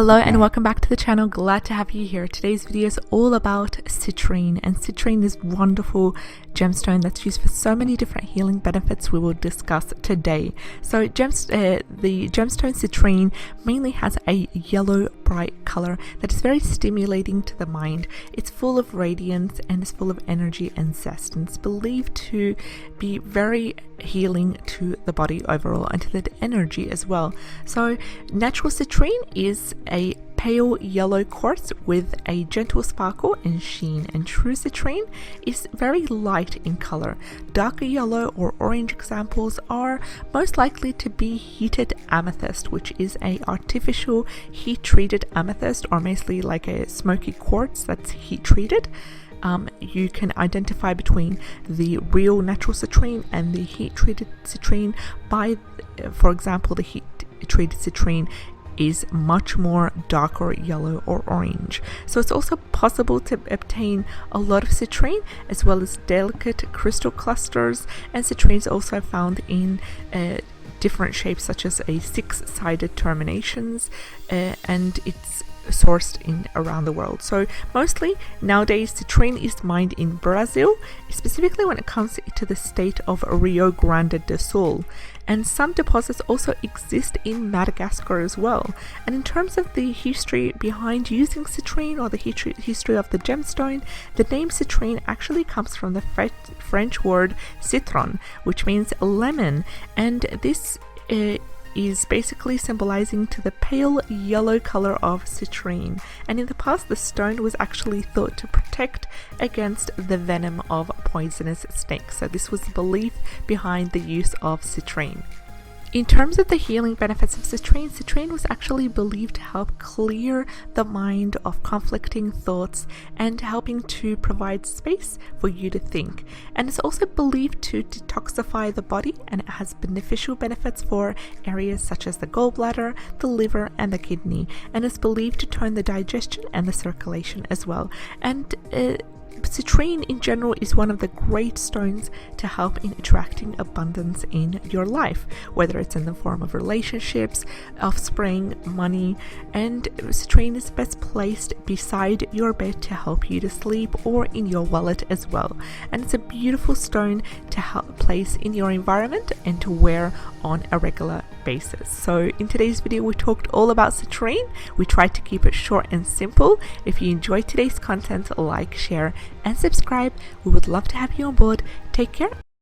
Hello and welcome back to the channel. Glad to have you here. Today's video is all about citrine, and citrine is wonderful gemstone that's used for so many different healing benefits we will discuss today. So the gemstone citrine mainly has a yellow bright color that is very stimulating to the mind. It's full of radiance and is full of energy and zest, and it's believed to be very healing to the body overall and to the energy as well. So natural citrine is a pale yellow quartz with a gentle sparkle and sheen, and true citrine is very light in color. Darker yellow or orange examples are most likely to be heated amethyst, which is a artificial heat treated amethyst, or mostly like a smoky quartz that's heat treated. You can identify between the real natural citrine and the heat treated citrine by, for example, the heat treated citrine is much more darker yellow or orange. So it's also possible to obtain a lot of citrine as well as delicate crystal clusters, and citrine is also found in different shapes such as a six-sided terminations, and it's sourced in around the world. So mostly nowadays citrine is mined in Brazil, specifically when it comes to the state of Rio Grande do Sul, and some deposits also exist in Madagascar as well. And in terms of the history behind using citrine, or the history of the gemstone, the name citrine actually comes from the French word citron, which means lemon, and this is basically symbolizing to the pale yellow color of citrine. And in the past, the stone was actually thought to protect against the venom of poisonous snakes. So this was the belief behind the use of citrine. In terms of the healing benefits of citrine, citrine was actually believed to help clear the mind of conflicting thoughts and helping to provide space for you to think. And it's also believed to detoxify the body, and it has beneficial benefits for areas such as the gallbladder, the liver, and the kidney. And it's believed to tone the digestion and the circulation as well. And citrine in general is one of the great stones to help in attracting abundance in your life, whether it's in the form of relationships, offspring, money. And citrine is best placed beside your bed to help you to sleep, or in your wallet as well. And it's a beautiful stone to help place in your environment and to wear on a regular basis. So in today's video we talked all about citrine. We tried to keep it short and simple. If you enjoyed today's content, like, share and subscribe. We would love to have you on board. Take care.